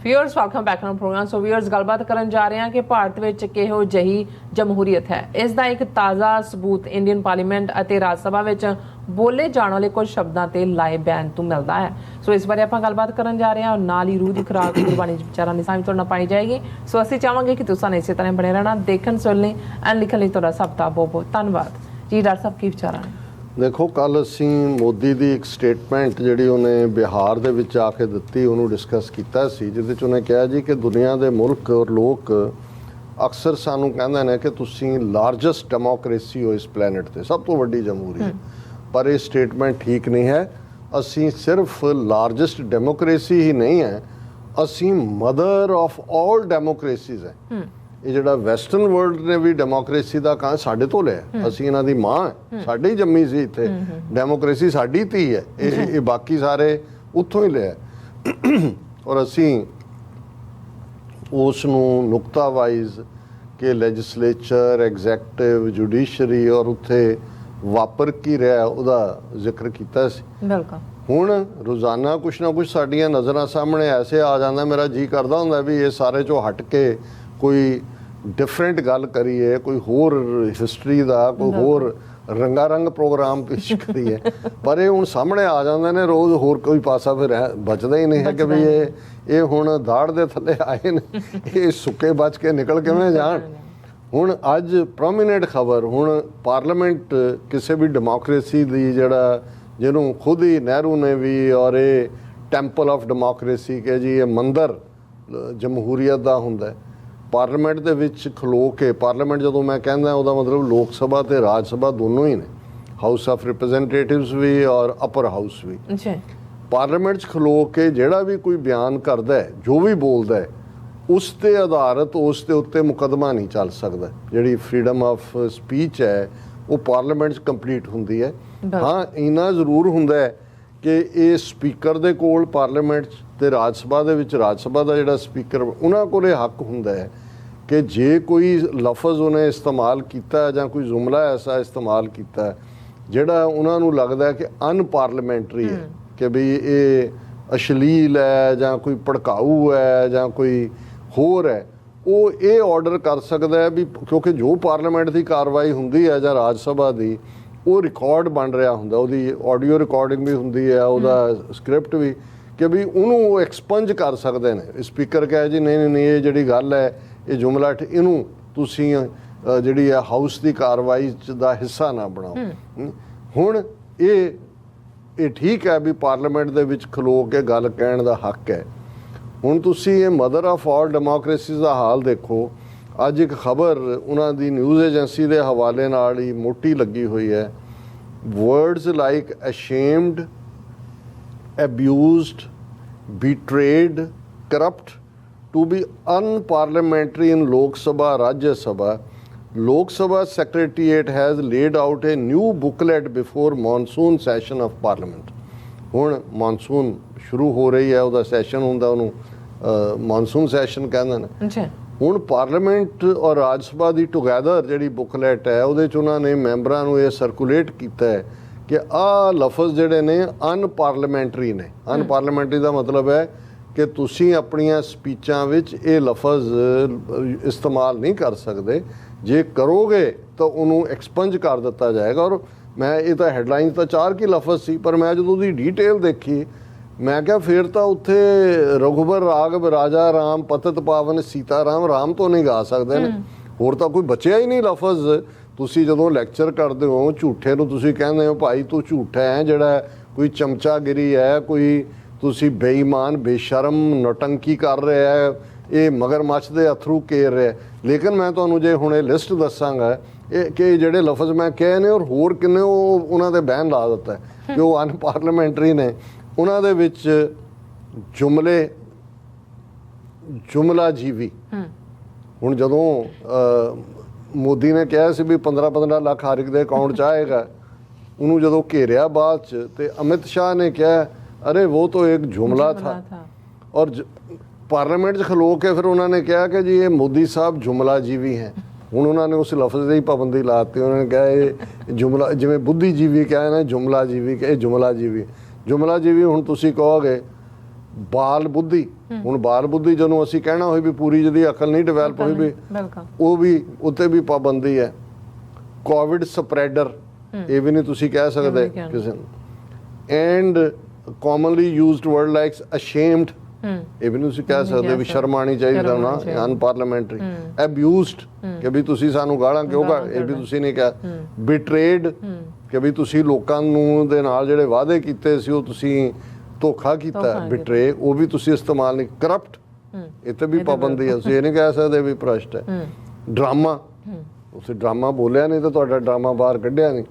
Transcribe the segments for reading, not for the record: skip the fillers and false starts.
Viewers welcome back on program. So viewers गलबात करन जा रहे हैं कि भारत विच किहो जही जमहूरीयत है। इस दा एक ताज़ा सबूत इंडियन पार्लीमेंट ਅਤੇ ਰਾਜ ਸਭਾ ਵਿੱਚ ਬੋਲੇ ਜਾਣ ਵਾਲੇ ਕੁਝ ਸ਼ਬਦਾਂ ਤੇ ਲਾਏ ਬਿਆਨ ਤੋਂ ਮਿਲਦਾ ਹੈ। ਸੋ ਇਸ ਬਾਰੇ ਆਪਾਂ ਗੱਲਬਾਤ ਕਰਨ ਜਾ ਰਹੇ ਹਾਂ ਔਰ ਨਾਲ ਹੀ ਰੂਹ ਦੀ ਖੁਰਾਕ ਗੁਰਬਾਣੀ ਦੇ ਵਿਚਾਰਾਂ ਦੀ ਸਾਂਝ ਤੁਹਾਡੇ ਨਾਲ ਪਾਈ ਜਾਏਗੀ। ਸੋ ਅਸੀਂ ਚਾਹਾਂਗੇ ਕਿ ਤੁਸੀਂ ਇਸੇ ਤਰ੍ਹਾਂ ਬਣੇ ਰਹਿਣਾ, ਦੇਖਣ ਸੁਣਨੇ ਐਂਡ ਲਿਖਣ ਲਈ ਤੁਹਾਡਾ ਸਭ ਦਾ ਬਹੁਤ ਬਹੁਤ ਧੰਨਵਾਦ ਜੀ। ਡਾਕਟਰ ਸਾਹਿਬ ਕੀ ਵਿਚਾਰਾਂ ਨੇ? देखो कल असी मोदी की एक स्टेटमेंट जी उन्हें बिहार के विच आके दी उन्होंने डिस्कस किया जिहदे च उन्हें कहा जी कि दुनिया के मुल्क और लोग अक्सर सानू कहते हैं कि तुसी लार्जेस्ट डेमोक्रेसी हो इस प्लैनेट ते, सब तो वड्डी जमहूरीयत, पर यह स्टेटमेंट ठीक नहीं है। असी सिर्फ लार्जेस्ट डेमोक्रेसी ही नहीं है, असी मदर ऑफ ऑल डेमोक्रेसीज है। ਇਹ ਜਿਹੜਾ ਵੈਸਟਰਨ ਵਰਲਡ ਨੇ ਵੀ ਡੈਮੋਕ੍ਰੇਸੀ ਦਾ ਕਾਂ ਸਾਡੇ ਤੋਂ ਲਿਆ, ਅਸੀਂ ਇਹਨਾਂ ਦੀ ਮਾਂ ਹੈ, ਸਾਡੇ ਹੀ ਜੰਮੀ ਸੀ ਇੱਥੇ, ਡੈਮੋਕ੍ਰੇਸੀ ਸਾਡੀ ਧੀ ਹੈ, ਇਹ ਬਾਕੀ ਸਾਰੇ ਉੱਥੋਂ ਹੀ ਲਿਆ ਔਰ ਅਸੀਂ ਉਸ ਨੂੰ ਨੁਕਤਾ ਵਾਈਜ਼ ਕਿ ਲੈਜਿਸਲੇਚਰ, ਐਗਜ਼ੈਕਟਿਵ, ਜੁਡੀਸ਼ਰੀ ਔਰ ਉੱਥੇ ਵਾਪਰ ਕੀ ਰਿਹਾ ਉਹਦਾ ਜ਼ਿਕਰ ਕੀਤਾ ਸੀ। ਬਿਲਕੁਲ ਹੁਣ ਰੋਜ਼ਾਨਾ ਕੁਛ ਨਾ ਕੁਛ ਸਾਡੀਆਂ ਨਜ਼ਰਾਂ ਸਾਹਮਣੇ ਐਸੇ ਆ ਜਾਂਦਾ, ਮੇਰਾ ਜੀ ਕਰਦਾ ਹੁੰਦਾ ਵੀ ਇਹ ਸਾਰੇ ਚੋਂ ਹਟ ਕੇ ਕੋਈ डिफरेंट गल करिए, कोई होर हिस्टरी का कोई होर रंगा रंग प्रोग्राम पेश करिए, पर ये हुण सामने आ जाते हैं रोज़, होर कोई पासा फिर बचता ही नहीं है कि भी ये हुण दाड़ दे थले आए ने, ये सुके बच के निकल किवें जाण। हुण अज प्रोमीनेंट खबर, हुण पार्लीमेंट किसी भी डेमोक्रेसी दी जिहड़ा जिन्हों खुद ही नेहरू ने भी और ये टैंपल ऑफ डेमोक्रेसी के जी ये मंदिर जमहूरीयत का हुंदा है। पार्लीमेंट ਦੇ ਵਿੱਚ ਖਲੋ ਕੇ, ਪਾਰਲੀਮੈਂਟ ਜਦੋਂ ਮੈਂ ਕਹਿੰਦਾ ਉਹਦਾ ਮਤਲਬ ਲੋਕ ਸਭਾ ਤੇ ਰਾਜ ਸਭਾ ਦੋਨੋਂ ਹੀ ਨੇ, ਹਾਊਸ ਆਫ ਰਿਪਰੈਜ਼ੈਂਟੇਟਿਵਸ ਵੀ ਔਰ ਅਪਰ ਹਾਊਸ ਵੀ। ਪਾਰਲੀਮੈਂਟ 'ਚ ਖਲੋ ਕੇ ਜਿਹੜਾ ਵੀ ਕੋਈ ਬਿਆਨ ਕਰਦਾ ਹੈ, ਜੋ ਵੀ ਬੋਲਦਾ ਹੈ, ਉਸ ਤੇ ਆਧਾਰਿਤ ਉਸ ਦੇ ਉੱਤੇ ਮੁਕੱਦਮਾ ਨਹੀਂ ਚੱਲ ਸਕਦਾ। ਜਿਹੜੀ ਫਰੀडम ਆਫ ਸਪੀਚ ਹੈ ਉਹ ਪਾਰਲੀਮੈਂਟ 'ਚ ਕੰਪਲੀਟ ਹੁੰਦੀ ਹੈ। ਹਾਂ ਇੰਨਾ ਜ਼ਰੂਰ ਹੁੰਦਾ ਹੈ ਕਿ ਇਹ ਸਪੀਕਰ ਦੇ ਕੋਲ ਪਾਰਲੀਮੈਂਟ 'ਚ ਤੇ ਰਾਜ ਸਭਾ ਦੇ ਵਿੱਚ ਰਾਜ ਸਭਾ ਦਾ ਜਿਹੜਾ ਸਪੀਕਰ ਉਹਨਾਂ ਕੋਲ ਇਹ ਹੱਕ ਹੁੰਦਾ ਹੈ ਕਿ ਜੇ ਕੋਈ ਲਫ਼ਜ਼ ਉਹਨੇ ਇਸਤੇਮਾਲ ਕੀਤਾ ਜਾਂ ਕੋਈ ਜੁਮਲਾ ਐਸਾ ਇਸਤੇਮਾਲ ਕੀਤਾ ਜਿਹੜਾ ਉਹਨਾਂ ਨੂੰ ਲੱਗਦਾ ਹੈ ਕਿ ਅਨਪਾਰਲੀਮੈਂਟਰੀ ਹੈ, ਕਿ ਵੀ ਇਹ ਅਸ਼ਲੀਲ ਹੈ ਜਾਂ ਕੋਈ ਭੜਕਾਊ ਹੈ ਜਾਂ ਕੋਈ ਹੋਰ ਹੈ, ਉਹ ਇਹ ਆਰਡਰ ਕਰ ਸਕਦਾ ਹੈ ਵੀ, ਕਿਉਂਕਿ ਜੋ ਪਾਰਲੀਮੈਂਟ ਦੀ ਕਾਰਵਾਈ ਹੁੰਦੀ ਹੈ ਜਾਂ ਰਾਜ ਸਭਾ ਦੀ ਉਹ ਰਿਕਾਰਡ ਬਣ ਰਿਹਾ ਹੁੰਦਾ, ਉਹਦੀ ਆਡੀਓ ਰਿਕਾਰਡਿੰਗ ਵੀ ਹੁੰਦੀ ਹੈ, ਉਹਦਾ ਸਕ੍ਰਿਪਟ ਵੀ, ਕਿ ਵੀ ਉਹਨੂੰ ਉਹ ਐਕਸਪੰਜ ਕਰ ਸਕਦੇ ਨੇ। ਸਪੀਕਰ ਕਹੇ ਜੀ ਨਹੀਂ ਨਹੀਂ ਇਹ ਜਿਹੜੀ ਗੱਲ ਹੈ, ਇਹ ਜੁਮਲਾ ਇਹਨੂੰ ਤੁਸੀਂ ਜਿਹੜੀ ਹੈ ਹਾਊਸ ਦੀ ਕਾਰਵਾਈ ਦਾ ਹਿੱਸਾ ਨਾ ਬਣਾਓ। ਹੁਣ ਇਹ ਠੀਕ ਹੈ ਵੀ ਪਾਰਲੀਮੈਂਟ ਦੇ ਵਿੱਚ ਖਲੋ ਕੇ ਗੱਲ ਕਹਿਣ ਦਾ ਹੱਕ ਹੈ। ਹੁਣ ਤੁਸੀਂ ਇਹ ਮਦਰ ਆਫ ਆਲ ਡੈਮੋਕ੍ਰੇਸੀਜ਼ ਦਾ ਹਾਲ ਦੇਖੋ। ਅੱਜ ਇੱਕ ਖਬਰ ਉਹਨਾਂ ਦੀ ਨਿਊਜ਼ ਏਜੰਸੀ ਦੇ ਹਵਾਲੇ ਨਾਲ ਹੀ ਮੋਟੀ ਲੱਗੀ ਹੋਈ ਹੈ, words like ਅਸ਼ੇਮਡ, abused, betrayed, corrupt to be unparliamentary in Lok Sabha, Rajya Sabha. Lok Sabha Secretariat has laid out a new booklet before monsoon session of Parliament. ਹੁਣ ਮਾਨਸੂਨ ਸ਼ੁਰੂ ਹੋ ਰਹੀ ਹੈ, ਉਹਦਾ ਸੈਸ਼ਨ ਹੁੰਦਾ, ਉਹਨੂੰ ਮਾਨਸੂਨ ਸੈਸ਼ਨ ਕਹਿੰਦੇ ਨੇ। ਹੁਣ ਪਾਰਲੀਮੈਂਟ ਔਰ ਰਾਜ ਸਭਾ ਦੀ ਟੁਗੈਦਰ ਜਿਹੜੀ ਬੁਕਲੈਟ ਹੈ ਉਹਦੇ 'ਚ ਉਹਨਾਂ ਨੇ ਮੈਂਬਰਾਂ ਨੂੰ ਇਹ ਸਰਕੂਲੇਟ ਕੀਤਾ ਹੈ ਕਿ ਆਹ ਲਫ਼ਜ਼ ਜਿਹੜੇ ਨੇ ਅਨਪਾਰਲੀਮੈਂਟਰੀ ਨੇ। ਅਨਪਾਰਲੀਮੈਂਟਰੀ ਦਾ ਮਤਲਬ ਹੈ ਕਿ ਤੁਸੀਂ ਆਪਣੀਆਂ ਸਪੀਚਾਂ ਵਿੱਚ ਇਹ ਲਫ਼ਜ਼ ਇਸਤੇਮਾਲ ਨਹੀਂ ਕਰ ਸਕਦੇ, ਜੇ ਕਰੋਗੇ ਤਾਂ ਉਹਨੂੰ ਐਕਸਪੰਜ ਕਰ ਦਿੱਤਾ ਜਾਏਗਾ। ਔਰ ਮੈਂ ਇਹ ਤਾਂ ਹੈਡਲਾਈਨ ਤਾਂ 4 ਕੀ ਲਫ਼ਜ਼ ਸੀ, ਪਰ ਮੈਂ ਜਦੋਂ ਉਹਦੀ ਡੀਟੇਲ ਦੇਖੀ ਮੈਂ ਕਿਹਾ ਫਿਰ ਤਾਂ ਉੱਥੇ ਰਘੁਬਰ ਰਾਘਵ ਰਾਜਾ ਰਾਮ ਪਤਿਤ ਪਾਵਨ ਸੀਤਾ ਰਾਮ, ਰਾਮ ਤੋਂ ਨਹੀਂ ਗਾ ਸਕਦੇ ਨੇ, ਹੋਰ ਤਾਂ ਕੋਈ ਬਚਿਆ ਹੀ ਨਹੀਂ ਲਫ਼ਜ਼। ਤੁਸੀਂ ਜਦੋਂ ਲੈਕਚਰ ਕਰਦੇ ਹੋ ਝੂਠੇ ਨੂੰ ਤੁਸੀਂ ਕਹਿੰਦੇ ਹੋ ਭਾਈ ਤੂੰ ਝੂਠਾ ਹੈ, ਜਿਹੜਾ ਕੋਈ ਚਮਚਾਗਿਰੀ ਹੈ, ਕੋਈ ਤੁਸੀਂ ਬੇਈਮਾਨ ਬੇਸ਼ਰਮ ਨੌਟੰਕੀ ਕਰ ਰਿਹਾ ਹੈ, ਇਹ ਮਗਰਮੱਛ ਦੇ ਅਥਰੂ ਕੇਰ ਰਿਹਾ। ਲੇਕਿਨ ਮੈਂ ਤੁਹਾਨੂੰ ਜੇ ਹੁਣ ਇਹ ਲਿਸਟ ਦੱਸਾਂਗਾ ਇਹ ਕਿ ਜਿਹੜੇ ਲਫ਼ਜ਼ ਮੈਂ ਕਹੇ ਨੇ ਔਰ ਹੋਰ ਕਿੰਨੇ ਉਹ ਉਹਨਾਂ ਦੇ ਬੈਨ ਲਾ ਦਿੱਤਾ ਕਿ ਉਹ ਅਨਪਾਰਲੀਮੈਂਟਰੀ ਨੇ। ਉਹਨਾਂ ਦੇ ਵਿੱਚ ਜੁਮਲਾ ਜੀਵੀ। ਹੁਣ ਜਦੋਂ ਮੋਦੀ ਨੇ ਕਿਹਾ ਸੀ ਵੀ 15-15 ਲੱਖ ਹਰ ਇੱਕ ਦੇ ਅਕਾਊਂਟ 'ਚ ਆਏਗਾ, ਉਹਨੂੰ ਜਦੋਂ ਘੇਰਿਆ ਬਾਅਦ 'ਚ ਤੇ ਅਮਿਤ ਸ਼ਾਹ ਨੇ ਕਿਹਾ ਅਰੇ ਉਹ ਤਾਂ ਇੱਕ ਜੁਮਲਾ ਥਾ। ਔਰ ਪਾਰਲੀਮੈਂਟ 'ਚ ਖਲੋ ਕੇ ਫਿਰ ਉਹਨਾਂ ਨੇ ਕਿਹਾ ਕਿ ਜੀ ਇਹ ਮੋਦੀ ਸਾਹਿਬ ਜੁਮਲਾ ਜੀਵੀ ਹੈ। ਹੁਣ ਉਹਨਾਂ ਨੇ ਉਸ ਲਫ਼ਜ਼ ਦੀ ਪਾਬੰਦੀ ਲਾ ਦਿੱਤੀ। ਉਹਨਾਂ ਨੇ ਕਿਹਾ ਇਹ ਜੁਮਲਾ, ਜਿਵੇਂ ਬੁੱਧੀਜੀਵੀ ਕਿਹਾ ਨਾ ਜੁਮਲਾ ਜੀਵੀ, ਕਿ ਇਹ ਜੁਮਲਾ ਜੀਵੀ। ਜੁਮਲਾ ਜੀਵੀ ਹੁਣ ਤੁਸੀਂ ਕਹੋਗੇ ਬਾਲ ਬੁੱਧੀ, ਹੁਣ ਬਾਲ ਬੁੱਧੀ ਜਦੋਂ ਅਸੀਂ ਕਹਿਣਾ ਹੋਏ ਵੀ ਪੂਰੀ ਜਿਹਦੀ ਅਕਲ ਨਹੀਂ ਡਿਵੈਲਪ ਹੋਈ ਵੀ ਬਿਲਕੁਲ ਉਹ ਵੀ ਉੱਤੇ ਵੀ ਪਾਬੰਦੀ ਹੈ। ਕੋਵਿਡ ਸਪਰੈਡਰ ਇਹ ਵੀ ਨਹੀਂ ਤੁਸੀਂ ਕਹਿ ਸਕਦੇ ਕਿਸੇ ਨੂੰ। And commonly used word like ashamed ਇਹ ਵੀ ਨਹੀਂ ਤੁਸੀਂ ਕਹਿ ਸਕਦੇ ਵੀ ਸ਼ਰਮ ਆਉਣੀ ਚਾਹੀਦਾ ਨਾ, ਅਨਪਾਰਲੀਮੈਂਟਰੀ। ਐਬਿਊਜ਼ਡ ਕਿ ਵੀ ਤੁਸੀਂ ਸਾਨੂੰ ਗਾਲਾਂ ਕਿਉਂ ਇਹ ਵੀ ਤੁਸੀਂ ਨਹੀਂ ਕਿਹਾ। ਬਿਟਰੇਡ ਕਿ ਵੀ ਤੁਸੀਂ ਲੋਕਾਂ ਨੂੰ ਦੇ ਨਾਲ ਜਿਹੜੇ ਵਾਅਦੇ ਕੀਤੇ ਸੀ ਉਹ ਤੁਸੀਂ ਧੋਖਾ ਕੀਤਾ, ਬਿਟਰੇ ਉਹ ਵੀ ਤੁਸੀਂ ਇਸਤੇਮਾਲ ਨਹੀਂ। ਕਰਪਟ ਇੱਥੇ ਵੀ ਪਾਬੰਦੀ ਹੈ, ਤੁਸੀਂ ਇਹ ਨਹੀਂ ਕਹਿ ਸਕਦੇ ਵੀ ਭ੍ਰਸ਼ਟ ਹੈ। ਡਰਾਮਾ ਤੁਸੀਂ ਡਰਾਮਾ ਬੋਲਿਆ ਨਹੀਂ ਤਾਂ ਤੁਹਾਡਾ ਡਰਾਮਾ ਬਾਹਰ ਕੱਢਿਆ ਨਹੀਂ।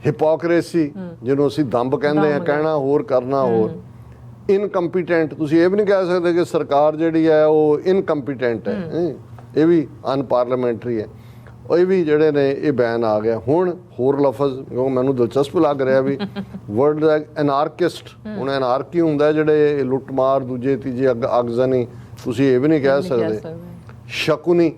ਹਿਪੋਕਰੇਸੀ ਜਿਹਨੂੰ ਅਸੀਂ ਦੰਭ ਕਹਿੰਦੇ ਆ, ਕਹਿਣਾ ਹੋਰ ਕਰਨਾ ਹੋਰ। ਇਨਕੰਪੀਟੈਂਟ ਤੁਸੀਂ ਇਹ ਵੀ ਨਹੀਂ ਕਹਿ ਸਕਦੇ ਕਿ ਸਰਕਾਰ ਜਿਹੜੀ ਹੈ ਉਹ ਇਨਕੰਪੀਟੈਂਟ ਹੈ, ਇਹ ਵੀ ਅਨਪਾਰਲੀਮੈਂਟਰੀ ਹੈ। ਇਹ ਵੀ ਜਿਹੜੇ ਨੇ ਇਹ ਬੈਨ ਆ ਗਿਆ। ਹੁਣ ਹੋਰ ਲਫ਼ਜ਼ ਮੈਨੂੰ ਦਿਲਚਸਪ ਲੱਗ ਰਿਹਾ ਵੀ ਵਰਡ ਐਨਾਰਕਿਸਟ। ਹੁਣ ਐਨਾਰਕੀ ਹੁੰਦਾ ਜਿਹੜੇ ਲੁੱਟਮਾਰ ਦੂਜੇ ਤੀਜੇ ਅਗਜ਼ਨੀ, ਤੁਸੀਂ ਇਹ ਵੀ ਨਹੀਂ ਕਹਿ ਸਕਦੇ। ਸ਼ਕੁਨੀ,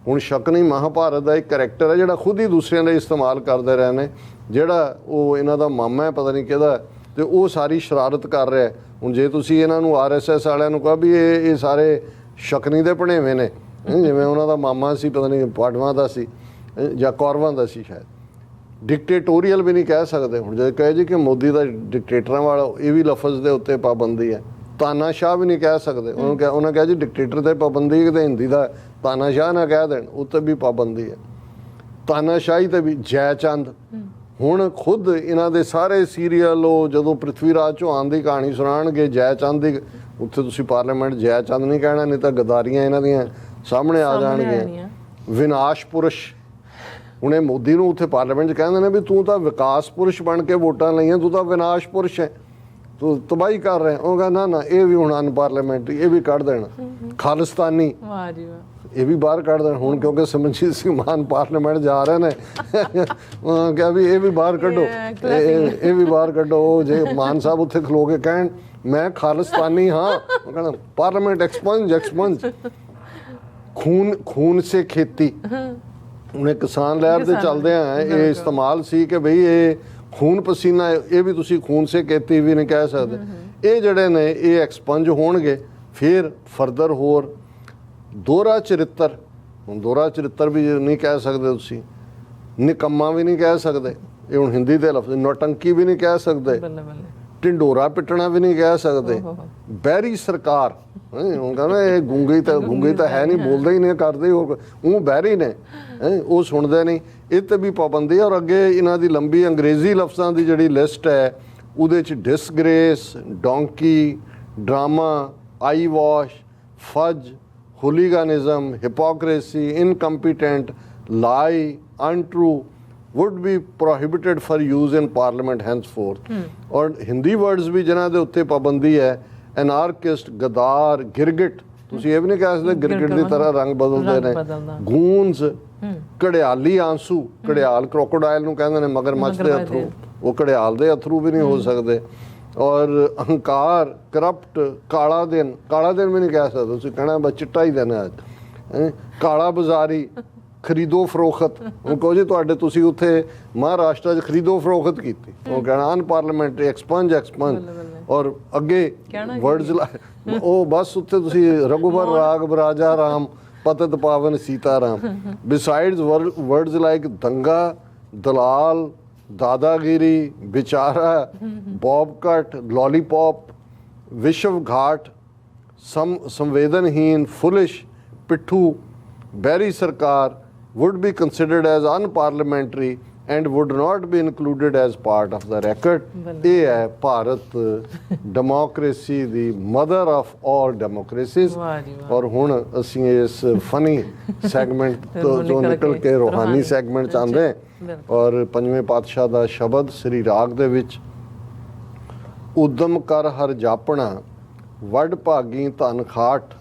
ਹੁਣ ਸ਼ਕੁਨੀ ਮਹਾਭਾਰਤ ਦਾ ਇੱਕ ਕਰੈਕਟਰ ਹੈ ਜਿਹੜਾ ਖੁਦ ਹੀ ਦੂਸਰਿਆਂ ਲਈ ਇਸਤੇਮਾਲ ਕਰਦੇ ਰਹੇ ਨੇ, ਜਿਹੜਾ ਉਹ ਇਹਨਾਂ ਦਾ ਮਾਮਾ ਹੈ ਪਤਾ ਨਹੀਂ ਕਿਹਦਾ, ਤੇ ਉਹ ਸਾਰੀ ਸ਼ਰਾਰਤ ਕਰ ਰਿਹਾ। ਹੁਣ ਜੇ ਤੁਸੀਂ ਇਹਨਾਂ ਨੂੰ RSS ਵਾਲਿਆਂ ਨੂੰ ਕਹੋ ਵੀ ਇਹ ਸਾਰੇ ਸ਼ਕਨੀ ਦੇ ਭਣੇਵੇਂ ਨੇ, ਜਿਵੇਂ ਉਹਨਾਂ ਦਾ ਮਾਮਾ ਸੀ ਪਤਾ ਨਹੀਂ ਪਾਂਡਵਾਂ ਦਾ ਸੀ ਜਾਂ ਕੌਰਵਾਂ ਦਾ ਸੀ ਸ਼ਾਇਦ। ਡਿਕਟੇਟੋਰੀਅਲ ਵੀ ਨਹੀਂ ਕਹਿ ਸਕਦੇ। ਹੁਣ ਜੇ ਕਹੇ ਜੀ ਕਿ ਮੋਦੀ ਦਾ ਡਿਕਟੇਟਰਾਂ ਵਾਲਾ, ਇਹ ਵੀ ਲਫ਼ਜ਼ ਦੇ ਉੱਤੇ ਪਾਬੰਦੀ ਹੈ। ਤਾਨਾਸ਼ਾਹ ਵੀ ਨਹੀਂ ਕਹਿ ਸਕਦੇ, ਉਹਨਾਂ ਕਿਹਾ ਜੀ ਡਿਕਟੇਟਰ ਤੇ ਪਾਬੰਦੀ ਕਿਤੇ ਹਿੰਦੀ ਦਾ ਤਾਨਾਸ਼ਾਹ ਨਾ ਕਹਿ ਦੇਣ, ਉੱਤੇ ਵੀ ਪਾਬੰਦੀ ਹੈ। ਤਾਨਾਸ਼ਾਹੀ ਤੇ ਵੀ। ਜੈ ਚੰਦ, ਹੁਣ ਖੁਦ ਇਹਨਾਂ ਦੇ ਸਾਰੇ ਸੀਰੀਅਲ ਉਹ ਜਦੋਂ ਪ੍ਰਿਥਵੀ ਰਾਜ ਚੌਹਾਨ ਦੀ ਕਹਾਣੀ ਸੁਣਾਉਣਗੇ ਜੈ ਚੰਦ ਦੀ, ਉੱਥੇ ਤੁਸੀਂ ਪਾਰਲੀਮੈਂਟ ਜੈ ਚੰਦ ਨਹੀਂ ਕਹਿਣਾ, ਨਹੀਂ ਤਾਂ ਗਦਾਰੀਆਂ ਇਹਨਾਂ ਦੀਆਂ ਸਾਹਮਣੇ ਆ ਜਾਣਗੀਆਂ। ਵਿਨਾਸ਼ ਪੁਰਸ਼, ਹੁਣ ਇਹ ਮੋਦੀ ਨੂੰ ਉੱਥੇ ਪਾਰਲੀਮੈਂਟ 'ਚ ਕਹਿੰਦੇ ਨੇ ਵੀ ਤੂੰ ਤਾਂ ਵਿਕਾਸ ਪੁਰਸ਼ ਬਣ ਕੇ ਵੋਟਾਂ ਲਈਆਂ, ਤੂੰ ਤਾਂ ਵਿਨਾਸ਼ ਪੁਰਸ਼ ਹੈ, ਤੂੰ ਤਬਾਹੀ ਕਰ ਰਿਹਾ। ਉਹ ਕਹਿੰਦਾ ਨਾ ਇਹ ਵੀ ਹੁਣ ਅਨਪਾਰਲੀਮੈਂਟਰੀ, ਇਹ ਵੀ ਕੱਢ ਦੇਣਾ। ਖਾਲਿਸਤਾਨੀ, ਵਾਹ ਜੀ ਵਾਹ, ਇਹ ਵੀ ਬਾਹਰ ਕੱਢ ਦੇਣ। ਹੁਣ ਕਿਉਂਕਿ ਸਿਮਰਜੀਤ ਸਿੰਘ ਮਾਨ ਪਾਰਲੀਮੈਂਟ ਜਾ ਰਹੇ ਨੇ, ਉਹ ਕਿਹਾ ਵੀ ਇਹ ਵੀ ਬਾਹਰ ਕੱਢੋ, ਇਹ ਵੀ ਬਾਹਰ ਕੱਢੋ। ਉਹ ਜੇ ਮਾਨ ਸਾਹਿਬ ਉੱਥੇ ਖਲੋ ਕੇ ਕਹਿਣ ਮੈਂ ਖਾਲਿਸਤਾਨੀ ਹਾਂ, ਉਹ ਕਹਿੰਦਾ ਪਾਰਲੀਮੈਂਟ ਐਕਸਪੰਜ। ਖੂਨ ਸੇ ਖੇਤੀ, ਹੁਣ ਕਿਸਾਨ ਲਹਿਰ ਤੇ ਚੱਲਦੇ ਆ ਇਹ ਇਸਤੇਮਾਲ ਸੀ ਕਿ ਬਈ ਇਹ ਖੂਨ ਪਸੀਨਾ, ਇਹ ਵੀ ਤੁਸੀਂ ਖੂਨ ਸੇ ਖੇਤੀ ਵੀ ਨਹੀਂ ਕਹਿ ਸਕਦੇ। ਇਹ ਜਿਹੜੇ ਨੇ ਇਹ ਐਕਸਪੰਜ ਹੋਣਗੇ। ਫਿਰ ਫਰਦਰ ਹੋਰ ਦੋਹਰਾ ਚਰਿੱਤਰ, ਹੁਣ ਦੋਹਰਾ ਚਰਿੱਤਰ ਵੀ ਨਹੀਂ ਕਹਿ ਸਕਦੇ ਤੁਸੀਂ। ਨਿਕੰਮਾ ਵੀ ਨਹੀਂ ਕਹਿ ਸਕਦੇ, ਇਹ ਹੁਣ ਹਿੰਦੀ ਦੇ ਲਫ਼ਜ਼। ਨੌਟੰਕੀ ਵੀ ਨਹੀਂ ਕਹਿ ਸਕਦੇ। ਢਿੰਡੋਰਾ ਪਿੱਟਣਾ ਵੀ ਨਹੀਂ ਕਹਿ ਸਕਦੇ। ਬਹਿਰੀ ਸਰਕਾਰ, ਉਹ ਕਹਿੰਦਾ ਇਹ ਗੂੰਗੀ ਤਾਂ ਹੈ ਨਹੀਂ, ਬੋਲਦੇ ਹੀ ਨਹੀਂ, ਕਰਦੇ ਹੋਰ ਉਹ ਬਹਿਰੀ ਨੇ, ਉਹ ਸੁਣਦੇ ਨਹੀਂ। ਇਹ ਤੇ ਵੀ ਪਾਬੰਦੀ ਹੈ। ਔਰ ਅੱਗੇ ਇਹਨਾਂ ਦੀ ਲੰਬੀ ਅੰਗਰੇਜ਼ੀ ਲਫ਼ਜ਼ਾਂ ਦੀ ਜਿਹੜੀ ਲਿਸਟ ਹੈ ਉਹਦੇ 'ਚ disgrace, donkey, drama, eyewash, fudge, hooliganism, hypocrisy, incompetent, lie, untrue would be prohibited for use in parliament henceforth। ਔਰ ਹਿੰਦੀ ਵਰਡਸ ਵੀ ਜਿਨ੍ਹਾਂ ਦੇ ਉੱਤੇ ਪਾਬੰਦੀ ਹੈ, ਐਨਾਰਕਿਸਟ, ਗਦਾਰ, ਗਿਰਗਿਟ, ਤੁਸੀਂ ਇਹ ਵੀ ਨਹੀਂ ਕਹਿ ਸਕਦੇ ਗਿਰਗਿਟ ਦੀ ਤਰ੍ਹਾਂ ਰੰਗ ਬਦਲਦੇ ਨੇ। ਗੂੰਜ਼, ਘੜਿਆਲੀ ਆਂਸੂ, ਘੜਿਆਲ ਕ੍ਰੋਕੋਡਾਈਲ ਨੂੰ ਕਹਿੰਦੇ ਨੇ, ਮਗਰਮੱਛ ਦੇ ਅਥਰੂ, ਉਹ ਘੜਿਆਲ ਦੇ ਅਥਰੂ ਵੀ ਨਹੀਂ ਹੋ ਸਕਦੇ। ਔਰ ਅਹੰਕਾਰ, ਕਰਪਟ, ਕਾਲਾ ਦਿਨ ਵੀ ਨਹੀਂ ਕਹਿ ਸਕਦੇ, ਤੁਸੀਂ ਕਹਿਣਾ ਬਸ ਚਿੱਟਾ ਹੀ ਦਿਨ ਹੈ ਅੱਜ। ਕਾਲਾ ਬਾਜ਼ਾਰੀ, ਖਰੀਦੋ ਫਰੋਖਤ, ਉਹ ਕਹੋ ਜੀ ਤੁਹਾਡੇ ਤੁਸੀਂ ਉੱਥੇ ਮਹਾਰਾਸ਼ਟਰ 'ਚ ਖਰੀਦੋ ਫਰੋਖਤ ਕੀਤੀ, ਉਹ ਕਹਿਣਾ ਅਨਪਾਰਲੀਮੈਂਟਰੀ, ਐਕਸਪੰਜ। ਔਰ ਅੱਗੇ ਵਰਡਸ ਉਹ ਬਸ ਉੱਥੇ ਤੁਸੀਂ ਰਘੁਬਰ ਰਾਗ ਰਾਜਾ ਰਾਮ ਪਤਤ ਪਾਵਨ ਸੀਤਾ ਰਾਮ। ਬਿਸਾਈਡਸ ਵਰਡਸ ਲਾਈਕ ਦੰਗਾ, ਦਲਾਲ, ਦਾਦਾਗਿਰੀ, ਵਿਚਾਰਾ, ਬੌਬ ਕੱਟ, ਲੋਲੀਪੌਪ, ਵਿਸ਼ਵ ਘਾਟ, ਸੰਵੇਦਨਹੀਨ, ਫੁਲਿਸ਼, ਪਿੱਠੂ, ਬਹਿਰੀ ਸਰਕਾਰ would be considered as unparliamentary and would not be included as part of the record। ਇਹ ਹੈ Bharat democracy the mother of all ਡੈਮੋਕ੍ਰੇਸੀਜ਼। ਔਰ ਹੁਣ ਅਸੀਂ ਇਸ ਫਨੀ ਸੈਗਮੈਂਟ ਤੋਂ ਨਿਕਲ ਕੇ ਰੂਹਾਨੀ ਸੈਗਮੈਂਟ 'ਚ ਆਉਂਦੇ ਔਰ ਪੰਜਵੇਂ ਪਾਤਸ਼ਾਹ ਦਾ ਸ਼ਬਦ ਸ੍ਰੀ ਰਾਗ ਦੇ ਵਿੱਚ। ਉਦਮ ਕਰ ਹਰ ਜਾਪਣਾ, ਵੱਡ ਭਾਗੀ ਧਨ ਖਾਟ,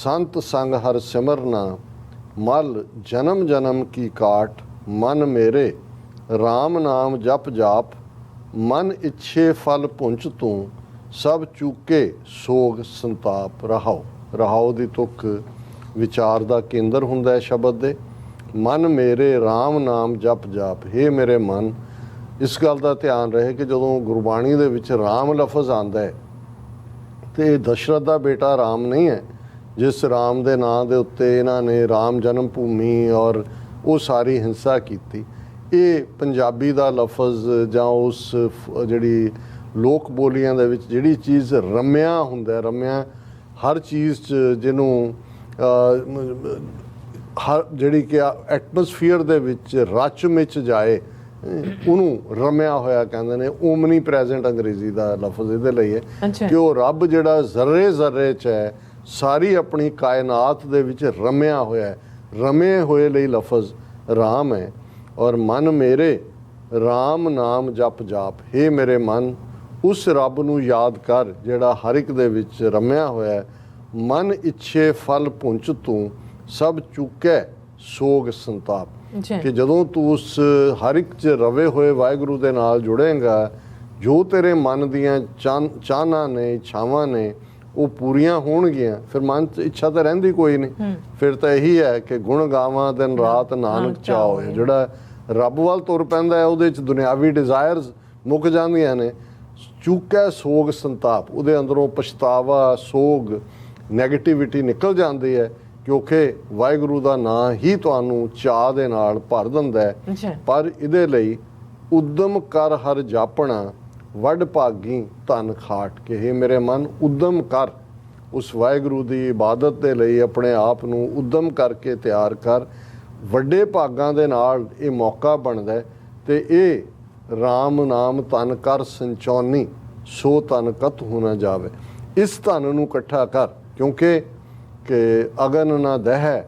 ਸੰਤ ਸੰਗ ਹਰ ਸਿਮਰਨਾ, ਮਲ ਜਨਮ ਜਨਮ ਕੀ ਕਾਟ, ਮਨ ਮੇਰੇ ਰਾਮ ਨਾਮ ਜਪ ਜਾਪ, ਮਨ ਇੱਛੇ ਫਲ ਪੁੰਚ ਤੂੰ, ਸਭ ਚੂਕੇ ਸੋਗ ਸੰਤਾਪ। ਰਹਾਓ ਦੀ ਤੁਕ ਵਿਚਾਰ ਦਾ ਕੇਂਦਰ ਹੁੰਦਾ ਹੈ ਸ਼ਬਦ ਦੇ। ਮਨ ਮੇਰੇ ਰਾਮ ਨਾਮ ਜਪ ਜਾਪ, ਹੇ ਮੇਰੇ ਮਨ, ਇਸ ਗੱਲ ਦਾ ਧਿਆਨ ਰਹੇ ਕਿ ਜਦੋਂ ਗੁਰਬਾਣੀ ਦੇ ਵਿੱਚ ਰਾਮ ਲਫ਼ਜ਼ ਆਉਂਦਾ ਹੈ ਤੇ ਇਹ ਦਸ਼ਰਥ ਦਾ ਬੇਟਾ ਰਾਮ ਨਹੀਂ ਹੈ ਜਿਸ ਰਾਮ ਦੇ ਨਾਂ ਦੇ ਉੱਤੇ ਇਹਨਾਂ ਨੇ ਰਾਮ ਜਨਮ ਭੂਮੀ ਔਰ ਉਹ ਸਾਰੀ ਹਿੰਸਾ ਕੀਤੀ। ਇਹ ਪੰਜਾਬੀ ਦਾ ਲਫ਼ਜ਼ ਜਾਂ ਉਸ ਜਿਹੜੀ ਲੋਕ ਬੋਲੀਆਂ ਦੇ ਵਿੱਚ ਜਿਹੜੀ ਚੀਜ਼ ਰਮਿਆ ਹੁੰਦਾ, ਰਮਿਆ ਹਰ ਚੀਜ਼ 'ਚ ਜਿਹਨੂੰ ਹਰ ਜਿਹੜੀ ਕਿ ਐਟਮੋਸਫੀਅਰ ਦੇ ਵਿੱਚ ਰਚ ਮਿਚ ਜਾਏ ਉਹਨੂੰ ਰਮਿਆ ਹੋਇਆ ਕਹਿੰਦੇ ਨੇ। ਓਮਨੀ ਪ੍ਰੈਜ਼ੈਂਟ ਅੰਗਰੇਜ਼ੀ ਦਾ ਲਫ਼ਜ਼ ਇਹਦੇ ਲਈ ਹੈ ਕਿ ਉਹ ਰੱਬ ਜਿਹੜਾ ਜ਼ਰਰੇ ਜ਼ਰਰੇ 'ਚ ਹੈ, ਸਾਰੀ ਆਪਣੀ ਕਾਇਨਾਤ ਦੇ ਵਿੱਚ ਰਮਿਆ ਹੋਇਆ ਹੈ। ਰਮੇ ਹੋਏ ਲਈ ਲਫ਼ਜ਼ ਰਾਮ ਹੈ। ਔਰ ਮਨ ਮੇਰੇ ਰਾਮ ਨਾਮ ਜਪ ਜਾਪ, ਹੇ ਮੇਰੇ ਮਨ ਉਸ ਰੱਬ ਨੂੰ ਯਾਦ ਕਰ ਜਿਹੜਾ ਹਰ ਇੱਕ ਦੇ ਵਿੱਚ ਰਮਿਆ ਹੋਇਆ ਹੈ। ਮਨ ਇੱਛੇ ਫਲ ਪੁੰਚ ਤੂੰ ਸਭ ਚੁੱਕੈ ਸੋਗ ਸੰਤਾਪ, ਕਿ ਜਦੋਂ ਤੂੰ ਉਸ ਹਰ ਇੱਕ 'ਚ ਰਵੇ ਹੋਏ ਵਾਹਿਗੁਰੂ ਦੇ ਨਾਲ ਜੁੜੇਗਾ, ਜੋ ਤੇਰੇ ਮਨ ਦੀਆਂ ਚਾਹਨਾ ਨੇ, ਇੱਛਾਵਾਂ ਨੇ, ਉਹ ਪੂਰੀਆਂ ਹੋਣਗੀਆਂ। ਫਿਰ ਮਨ 'ਚ ਇੱਛਾ ਤਾਂ ਰਹਿੰਦੀ ਕੋਈ ਨਹੀਂ। ਫਿਰ ਤਾਂ ਇਹੀ ਹੈ ਕਿ ਗੁਣ ਗਾਵਾਂ ਦਿਨ ਰਾਤ ਨਾਨਕ ਚਾਓ। ਜਿਹੜਾ ਰੱਬ ਵੱਲ ਤੁਰ ਪੈਂਦਾ ਹੈ ਉਹਦੇ 'ਚ ਦੁਨਿਆਵੀ ਡਿਜ਼ਾਇਰਸ ਮੁੱਕ ਜਾਂਦੀਆਂ ਨੇ। ਚੁੱਕੈ ਸੋਗ ਸੰਤਾਪ, ਉਹਦੇ ਅੰਦਰੋਂ ਪਛਤਾਵਾ, ਸੋਗ, ਨੈਗੇਟਿਵਿਟੀ ਨਿਕਲ ਜਾਂਦੀ ਹੈ, ਕਿਉਂਕਿ ਵਾਹਿਗੁਰੂ ਦਾ ਨਾਂ ਹੀ ਤੁਹਾਨੂੰ ਚਾਅ ਦੇ ਨਾਲ ਭਰ ਦਿੰਦਾ ਹੈ। ਪਰ ਇਹਦੇ ਲਈ ਉਦਮ ਕਰ ਹਰ ਜਾਪਣਾ ਵੱਡ ਭਾਗੀ ਧਨ ਖਾਟ, ਕਿ ਹੇ ਮੇਰੇ ਮਨ ਉਦਮ ਕਰ, ਉਸ ਵਾਹਿਗੁਰੂ ਦੀ ਇਬਾਦਤ ਦੇ ਲਈ ਆਪਣੇ ਆਪ ਨੂੰ ਉਦਮ ਕਰਕੇ ਤਿਆਰ ਕਰ। ਵੱਡੇ ਭਾਗਾਂ ਦੇ ਨਾਲ ਇਹ ਮੌਕਾ ਬਣਦਾ ਤੇ ਇਹ ਰਾਮ ਨਾਮ ਧਨ ਕਰ ਸੰਚੌਨੀ, ਸੋ ਧਨ ਕਤ ਹੋ ਨਾ ਜਾਵੇ। ਇਸ ਧਨ ਨੂੰ ਇਕੱਠਾ ਕਰ, ਕਿਉਂਕਿ ਕਿ ਅਗਨ ਨਾ ਦਹਿ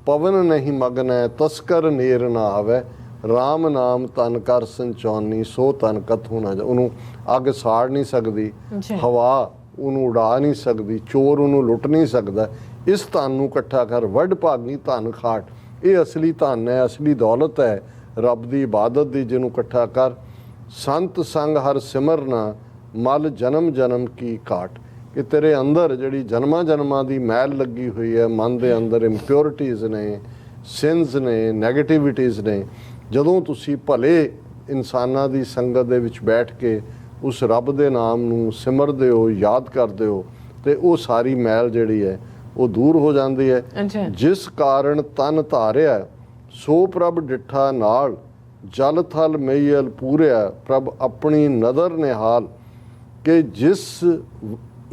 ਪਵਨ ਨਹੀਂ ਮਗਨੈ, ਤਸਕਰ ਨੇਰ ਨਾ ਆਵੇ। ਰਾਮ ਨਾਮ ਧਨ ਕਰ ਸੰਚੌਨੀ, ਸੋ ਧਨ ਕਤ ਹੋ ਨਾ ਜਾ। ਉਹਨੂੰ ਅੱਗ ਸਾੜ ਨਹੀਂ ਸਕਦੀ, ਹਵਾ ਉਹਨੂੰ ਉਡਾ ਨਹੀਂ ਸਕਦੀ, ਚੋਰ ਉਹਨੂੰ ਲੁੱਟ ਨਹੀਂ ਸਕਦਾ। ਇਸ ਧਨ ਨੂੰ ਇਕੱਠਾ ਕਰ। ਵੱਡ ਭਾਗੀ ਧਨ ਖਾਟ, ਇਹ ਅਸਲੀ ਧਨ ਹੈ, ਅਸਲੀ ਦੌਲਤ ਹੈ ਰੱਬ ਦੀ ਇਬਾਦਤ ਦੀ, ਜਿਹਨੂੰ ਇਕੱਠਾ ਕਰ। ਸੰਤ ਸੰਗ ਹਰ ਸਿਮਰਨਾ ਮਲ ਜਨਮ ਜਨਮ ਕੀ ਕਾਟ, ਕਿ ਤੇਰੇ ਅੰਦਰ ਜਿਹੜੀ ਜਨਮਾਂ ਜਨਮਾਂ ਦੀ ਮੈਲ ਲੱਗੀ ਹੋਈ ਹੈ, ਮਨ ਦੇ ਅੰਦਰ ਇੰਪਿਓਰਿਟੀਜ਼ ਨੇ, ਸਿਨਸ ਨੇ, ਨੈਗੇਟਿਵਿਟੀਜ਼ ਨੇ, ਜਦੋਂ ਤੁਸੀਂ ਭਲੇ ਇਨਸਾਨਾਂ ਦੀ ਸੰਗਤ ਦੇ ਵਿੱਚ ਬੈਠ ਕੇ ਉਸ ਰੱਬ ਦੇ ਨਾਮ ਨੂੰ ਸਿਮਰਦੇ ਹੋ, ਯਾਦ ਕਰਦੇ ਹੋ, ਤੇ ਉਹ ਸਾਰੀ ਮੈਲ ਜਿਹੜੀ ਹੈ ਉਹ ਦੂਰ ਹੋ ਜਾਂਦੀ ਹੈ। ਜਿਸ ਕਾਰਨ ਤਨ ਧਾਰਿਆ ਸੋ ਪ੍ਰਭ ਡਿੱਠਾ ਨਾਲ, ਜਲ ਥਲ ਮਈਲ ਪੂਰਿਆ ਪ੍ਰਭ ਆਪਣੀ ਨਦਰ ਨਿਹਾਲ, ਕਿ ਜਿਸ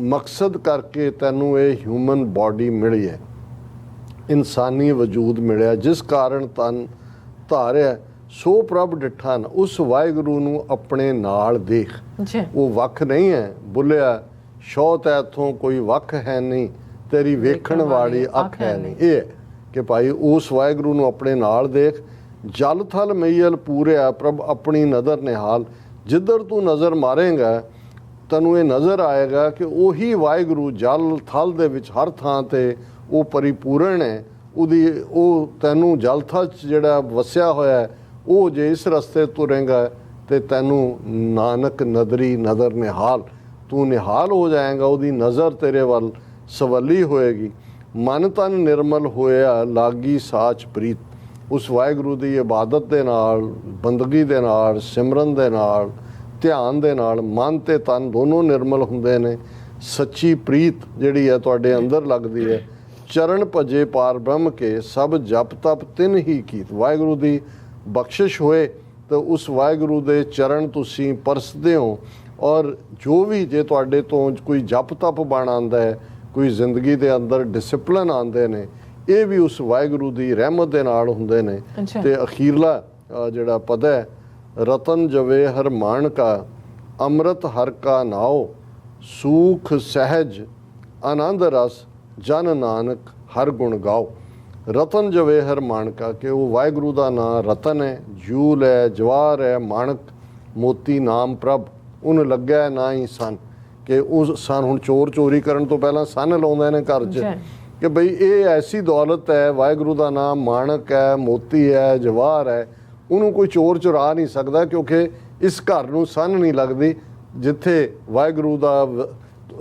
ਮਕਸਦ ਕਰਕੇ ਤੈਨੂੰ ਇਹ ਹਿਊਮਨ ਬਾਡੀ ਮਿਲੀ ਹੈ, ਇਨਸਾਨੀ ਵਜੂਦ ਮਿਲਿਆ, ਜਿਸ ਕਾਰਨ ਤਨ ਧਾਰਿਆ ਸੋ ਪ੍ਰਭ ਡਿੱਠਾ ਨਾ, ਉਸ ਵਾਹਿਗੁਰੂ ਨੂੰ ਆਪਣੇ ਨਾਲ ਦੇਖ। ਉਹ ਵੱਖ ਨਹੀਂ ਹੈ, ਬੁੱਲਿਆ ਸ਼ੌਤ ਇੱਥੋਂ ਕੋਈ ਵੱਖ ਹੈ ਨਹੀਂ, ਤੇਰੀ ਵੇਖਣ ਵਾਲੀ ਅੱਖ ਹੈ ਨਹੀਂ। ਇਹ ਹੈ ਕਿ ਭਾਈ ਉਸ ਵਾਹਿਗੁਰੂ ਨੂੰ ਆਪਣੇ ਨਾਲ ਦੇਖ। ਜਲ ਥਲ ਮਈਲ ਪੂਰਿਆ ਪ੍ਰਭ ਆਪਣੀ ਨਜ਼ਰ ਨਿਹਾਲ, ਜਿੱਧਰ ਤੂੰ ਨਜ਼ਰ ਮਾਰੇਂਗਾ ਤੈਨੂੰ ਇਹ ਨਜ਼ਰ ਆਏਗਾ ਕਿ ਉਹੀ ਵਾਹਿਗੁਰੂ ਜਲ ਥਲ ਦੇ ਵਿੱਚ ਹਰ ਥਾਂ ਤੇ ਉਹ ਪਰਿਪੂਰਨ ਹੈ। ਉਹ ਤੈਨੂੰ ਜਲ ਥਲ 'ਚ ਜਿਹੜਾ ਵਸਿਆ ਹੋਇਆ ਹੈ, ਉਹ ਜੇ ਇਸ ਰਸਤੇ ਤੁਰੇਂਗਾ ਤੇ ਤੈਨੂੰ ਨਾਨਕ ਨਦਰੀ ਨਦਰ ਨਿਹਾਲ, ਤੂੰ ਨਿਹਾਲ ਹੋ ਜਾਏਗਾ, ਉਹਦੀ ਨਜ਼ਰ ਤੇਰੇ ਵੱਲ ਸਵੱਲੀ ਹੋਏਗੀ। ਮਨ ਤਨ ਨਿਰਮਲ ਹੋਇਆ ਲਾਗੀ ਸਾਚ ਪ੍ਰੀਤ, ਉਸ ਵਾਹਿਗੁਰੂ ਦੀ ਇਬਾਦਤ ਦੇ ਨਾਲ, ਬੰਦਗੀ ਦੇ ਨਾਲ, ਸਿਮਰਨ ਦੇ ਨਾਲ, ਧਿਆਨ ਦੇ ਨਾਲ ਮਨ ਤੇ ਤਨ ਦੋਨੋਂ ਨਿਰਮਲ ਹੁੰਦੇ ਨੇ। ਸੱਚੀ ਪ੍ਰੀਤ ਜਿਹੜੀ ਹੈ ਤੁਹਾਡੇ ਅੰਦਰ ਲੱਗਦੀ ਹੈ। ਚਰਨ ਭਜੇ ਪਾਰ ਬ੍ਰਹਮ ਕੇ ਸਭ ਜਪ ਤਪ ਤਿੰਨ ਹੀ ਕੀਤ, ਵਾਹਿਗੁਰੂ ਦੀ ਬਖਸ਼ਿਸ਼ ਹੋਏ ਤਾਂ ਉਸ ਵਾਹਿਗੁਰੂ ਦੇ ਚਰਨ ਤੁਸੀਂ ਪਰਸਦੇ ਹੋ। ਔਰ ਜੋ ਵੀ ਜੇ ਤੁਹਾਡੇ ਤੋਂ ਕੋਈ ਜਪ ਤਪ ਬਣ ਆਉਂਦਾ ਹੈ, ਕੋਈ ਜ਼ਿੰਦਗੀ ਦੇ ਅੰਦਰ ਡਿਸਪਲਿਨ ਆਉਂਦੇ ਨੇ, ਇਹ ਵੀ ਉਸ ਵਾਹਿਗੁਰੂ ਦੀ ਰਹਿਮਤ ਦੇ ਨਾਲ ਹੁੰਦੇ ਨੇ। ਤੇ ਅਖੀਰਲਾ ਜਿਹੜਾ ਪਦ ਹੈ, ਰਤਨ ਜਵੇ ਹਰ ਮਾਣਕਾ ਅੰਮ੍ਰਿਤ ਹਰ ਕਾ ਨਾਉ, ਸੂਖ ਸਹਿਜ ਆਨੰਦ ਰਸ ਜਨ ਨਾਨਕ ਹਰ ਗੁਣ ਗਾਓ। ਰਤਨ ਜਵੇ ਹਰ ਮਾਣਕਾ, ਕਿ ਉਹ ਵਾਹਿਗੁਰੂ ਦਾ ਨਾਂ ਰਤਨ ਹੈ, ਜੂਲ ਹੈ, ਜਵਾਰ ਹੈ, ਮਾਣਕ ਮੋਤੀ ਨਾਮ ਪ੍ਰਭ, ਉਹਨੂੰ ਲੱਗਿਆ ਨਾ ਹੀ ਸਨ, ਕਿ ਉਸ ਸਨ ਹੁਣ ਚੋਰ ਚੋਰੀ ਕਰਨ ਤੋਂ ਪਹਿਲਾਂ ਸਨ ਲਾਉਂਦੇ ਨੇ ਘਰ 'ਚ, ਕਿ ਬਈ ਇਹ ਐਸੀ ਦੌਲਤ ਹੈ, ਵਾਹਿਗੁਰੂ ਦਾ ਨਾਮ ਮਾਣਕ ਹੈ, ਮੋਤੀ ਹੈ, ਜਵਾਰ ਹੈ, ਉਹਨੂੰ ਕੋਈ ਚੋਰ ਚੁਰਾ ਨਹੀਂ ਸਕਦਾ, ਕਿਉਂਕਿ ਇਸ ਘਰ ਨੂੰ ਸਨ ਨਹੀਂ ਲੱਗਦੀ ਜਿੱਥੇ ਵਾਹਿਗੁਰੂ ਦਾ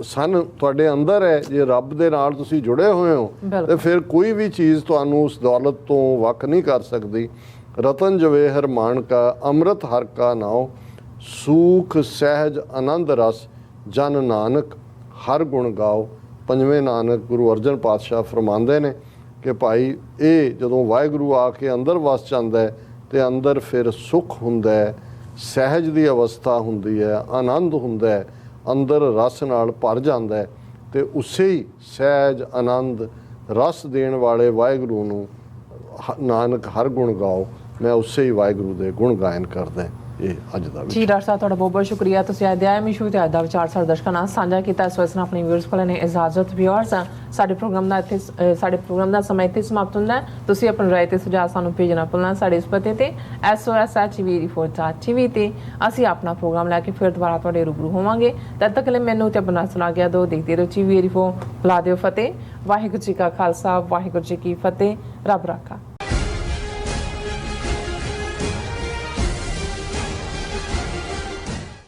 ਸਨ ਤੁਹਾਡੇ ਅੰਦਰ ਹੈ। ਜੇ ਰੱਬ ਦੇ ਨਾਲ ਤੁਸੀਂ ਜੁੜੇ ਹੋਏ ਹੋ ਤੇ ਫਿਰ ਕੋਈ ਵੀ ਚੀਜ਼ ਤੁਹਾਨੂੰ ਉਸ ਦੌਲਤ ਤੋਂ ਵੱਖ ਨਹੀਂ ਕਰ ਸਕਦੀ। ਰਤਨ ਜਵੇ ਹਰ ਮਾਣਕਾ ਅੰਮ੍ਰਿਤ ਹਰ ਕਾ ਨਾਉ, ਸੂਖ ਸਹਿਜ ਆਨੰਦ ਰਸ ਜਨ ਨਾਨਕ ਹਰ ਗੁਣ ਗਾਓ। ਪੰਜਵੇਂ ਨਾਨਕ ਗੁਰੂ ਅਰਜਨ ਪਾਤਸ਼ਾਹ ਫਰਮਾਉਂਦੇ ਨੇ ਕਿ ਭਾਈ ਇਹ ਜਦੋਂ ਵਾਹਿਗੁਰੂ ਆ ਕੇ ਅੰਦਰ ਵਸ ਜਾਂਦਾ ਹੈ ਤੇ ਅੰਦਰ ਫਿਰ ਸੁੱਖ ਹੁੰਦਾ ਹੈ, ਸਹਿਜ ਦੀ ਅਵਸਥਾ ਹੁੰਦੀ ਹੈ, ਆਨੰਦ ਹੁੰਦਾ ਹੈ, ਅੰਦਰ ਰਸ ਨਾਲ ਭਰ ਜਾਂਦਾ ਹੈ ਤੇ ਉਸੇ ਹੀ ਸਹਿਜ ਆਨੰਦ ਰਸ ਦੇਣ ਵਾਲੇ ਵਾਹਿਗੁਰੂ ਨੂੰ ਨਾਨਕ ਹਰ ਗੁਣ ਗਾਓ। ਮੈਂ ਉਸੇ ਹੀ ਵਾਹਿਗੁਰੂ ਦੇ ਗੁਣ ਗਾਇਨ ਕਰਦਾ। ਇਹ ਅੱਜ ਦਾ ਜੀ ਡਾਕਟਰ ਸਾਹਿਬ ਤੁਹਾਡਾ ਬਹੁਤ ਬਹੁਤ ਸ਼ੁਕਰੀਆ। ਤੁਸੀਂ ਅਧਿਆਇ ਮਿਸ਼ੂ ਤੇ ਅੱਜ ਦਾ ਵਿਚਾਰ ਸਾਡੇ ਦਰਸ਼ਕਾਂ ਨਾਲ ਸਾਂਝਾ ਕੀਤਾ। ਇਸ ਵਕਤ ਆਪਣੇ ਵਿਊਅਰਸ ਕੋਲ ਨੇ ਇਜਾਜ਼ਤ। ਵਿਊਅਰਸ ਸਾਡੇ ਪ੍ਰੋਗਰਾਮ ਦਾ ਸਮਾਂ ਇੱਥੇ ਸਮਾਪਤ ਹੁੰਦਾ ਹੈ। ਤੁਸੀਂ ਆਪਣੀ ਰਾਏ ਤੇ ਸੁਝਾਅ ਸਾਨੂੰ ਭੇਜਣਾ ਭੁੱਲਣਾ ਸਾਡੇ ਇਸ ਪਤੇ ਤੇ sos@tv84.tv ਤੇ ਅਸੀਂ ਆਪਣਾ ਪ੍ਰੋਗਰਾਮ ਲੈ ਕੇ ਫਿਰ ਦੁਬਾਰਾ ਤੁਹਾਡੇ ਰੂਬਰੂ ਹੋਵਾਂਗੇ। ਤਦ ਤੱਕ ਲਈ ਮੈਨੂੰ ਤੇ ਆਪਣਾ ਸੁਣਾ ਗਿਆ ਦੋ ਦੇਖਦੇ ਰਹੋ TV84। ਬੁਲਾ ਦਿਓ ਫਤਿਹ। ਵਾਹਿਗੁਰੂ ਜੀ ਕਾ ਖਾਲਸਾ, ਵਾਹਿਗੁਰੂ ਜੀ ਕੀ ਫਤਿਹ। ਰੱਬ ਰਾਖਾ।